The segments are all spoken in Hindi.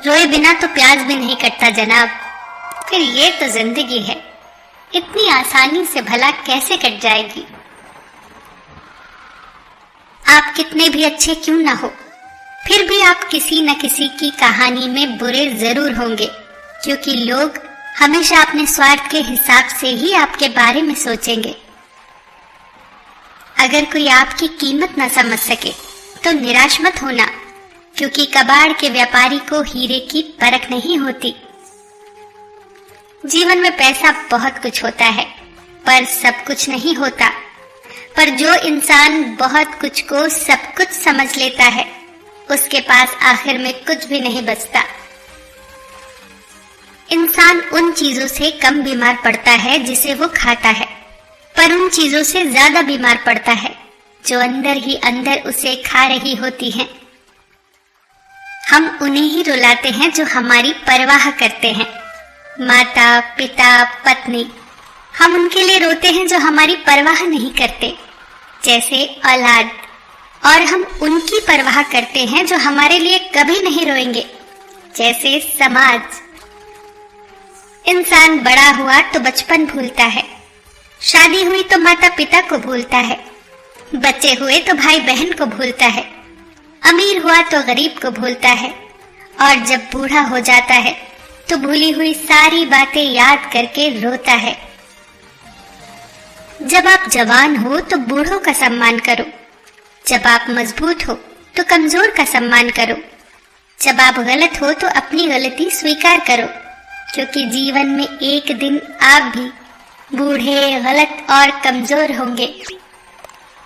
रोए बिना तो प्याज भी नहीं कटता जनाब। फिर ये तो जिंदगी है, इतनी आसानी से भला कैसे कट जाएगी। आप कितने भी अच्छे क्यों ना हो, फिर भी आप किसी न किसी की कहानी में बुरे जरूर होंगे, क्योंकि लोग हमेशा अपने स्वार्थ के हिसाब से ही आपके बारे में सोचेंगे। अगर कोई आपकी कीमत न समझ सके तो निराश मत होना, क्योंकि कबाड़ के व्यापारी को हीरे की परख नहीं होती। जीवन में पैसा बहुत कुछ होता है, पर सब कुछ नहीं होता। पर जो इंसान बहुत कुछ को सब कुछ समझ लेता है, उसके पास आखिर में कुछ भी नहीं बचता। इंसान उन चीजों से कम बीमार पड़ता है जिसे वो खाता है, पर उन चीजों से ज्यादा बीमार पड़ता है जो अंदर ही अंदर उसे खा रही होती हैं। हम उन्हें ही रुलाते हैं जो हमारी परवाह करते हैं, माता, पिता, पत्नी। हम उनके लिए रोते हैं जो हमारी परवाह नहीं करते, जैसे औलाद। और हम उनकी परवाह करते हैं जो हमारे लिए कभी नहीं रोएंगे, जैसे समाज। इंसान बड़ा हुआ तो बचपन भूलता है, शादी हुई तो माता पिता को भूलता है, बच्चे हुए तो भाई बहन को भूलता है, अमीर हुआ तो गरीब को भूलता है, और जब बूढ़ा हो जाता है तो भूली हुई सारी बातें याद करके रोता है। जब आप जवान हो तो बूढ़ों का सम्मान करो, जब आप मजबूत हो तो कमजोर का सम्मान करो, जब आप गलत हो तो अपनी गलती स्वीकार करो, क्योंकि जीवन में एक दिन आप भी बूढ़े, गलत और कमजोर होंगे।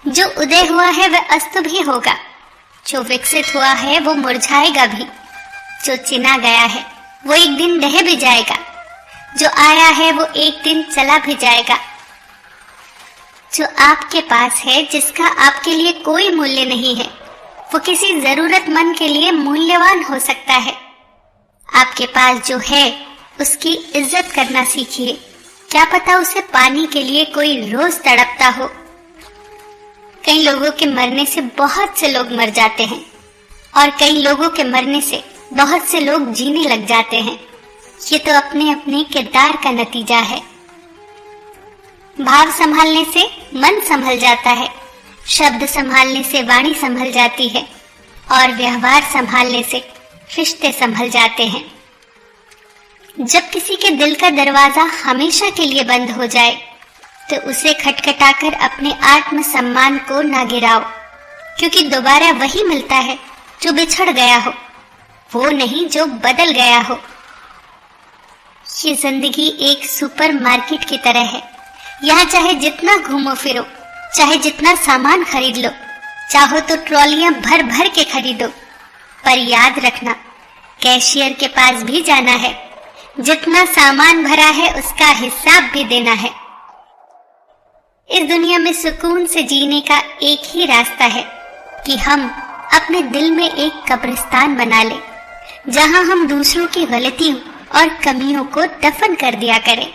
जो उदय हुआ है वह अस्त भी होगा, जो विकसित हुआ है वो मुरझाएगा भी, जो चिना गया है वो एक दिन ढह भी जाएगा, जो आया है वो एक दिन चला भी जाएगा। जो आपके पास है, जिसका आपके लिए कोई मूल्य नहीं है, वो किसी जरूरतमंद के लिए मूल्यवान हो सकता है। आपके पास जो है उसकी इज्जत करना सीखिए, क्या पता उसे पाने के लिए कोई रोज तड़पता हो। कई लोगों के मरने से बहुत से लोग मर जाते हैं, और कई लोगों के मरने से बहुत से लोग जीने लग जाते हैं। ये तो अपने अपने किरदार का नतीजा है। भाव संभालने से मन संभल जाता है, शब्द संभालने से वाणी संभल जाती है, और व्यवहार संभालने से रिश्ते संभल जाते हैं। जब किसी के दिल का दरवाजा हमेशा के लिए बंद हो जाए तो उसे खटखटाकर अपने आत्म सम्मान को ना गिराओ, क्योंकि दोबारा वही मिलता है जो बिछड़ गया हो, वो नहीं जो बदल गया हो। ये जिंदगी एक सुपरमार्केट की तरह है, यहाँ चाहे जितना घूमो फिरो, चाहे जितना सामान खरीद लो, चाहो तो ट्रॉलियां भर भर के खरीदो, पर याद रखना कैशियर के पास भी जाना है, जितना सामान भरा है उसका हिसाब भी देना है। इस दुनिया में सुकून से जीने का एक ही रास्ता है कि हम अपने दिल में एक कब्रिस्तान बना लें, जहां हम दूसरों की गलतियों और कमियों को दफन कर दिया करें।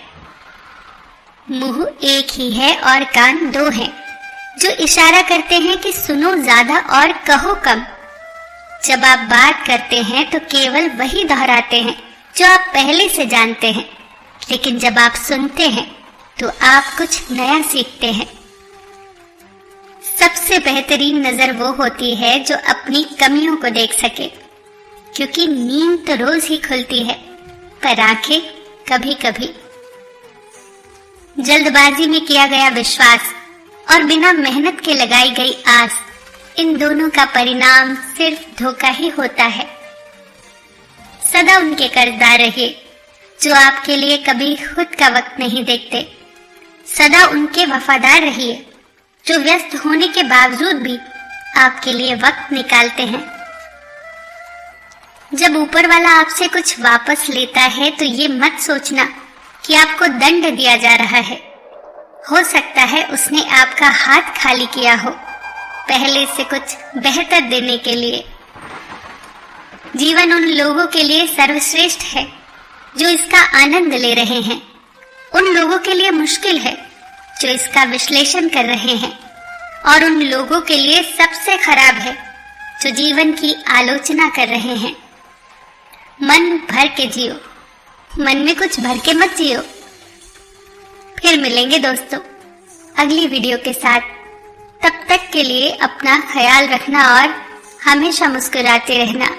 मुंह एक ही है और कान दो हैं, जो इशारा करते हैं कि सुनो ज्यादा और कहो कम। जब आप बात करते हैं तो केवल वही दोहराते हैं जो आप पहले से जानते हैं, लेकिन जब आप सुनते हैं तो आप कुछ नया सीखते हैं। सबसे बेहतरीन नजर वो होती है जो अपनी कमियों को देख सके, क्योंकि नींद तो रोज ही खुलती है, पर आंखें कभी कभी। जल्दबाजी में किया गया विश्वास और बिना मेहनत के लगाई गई आस, इन दोनों का परिणाम सिर्फ धोखा ही होता है। सदा उनके कर्जदार रहिए जो आपके लिए कभी खुद का वक्त नहीं देखते। सदा उनके वफादार रहिए जो व्यस्त होने के बावजूद भी आपके लिए वक्त निकालते हैं। जब ऊपर वाला आपसे कुछ वापस लेता है तो ये मत सोचना कि आपको दंड दिया जा रहा है। हो सकता है उसने आपका हाथ खाली किया हो, पहले से कुछ बेहतर देने के लिए। जीवन उन लोगों के लिए सर्वश्रेष्ठ है जो इसका आनंद ले रहे हैं, उन लोगों के लिए मुश्किल है जो इसका विश्लेषण कर रहे हैं, और उन लोगों के लिए सबसे खराब है जो जीवन की आलोचना कर रहे हैं। मन भर के जियो, मन में कुछ भर के मत जियो। फिर मिलेंगे दोस्तों अगली वीडियो के साथ। तब तक के लिए अपना ख्याल रखना और हमेशा मुस्कुराते रहना।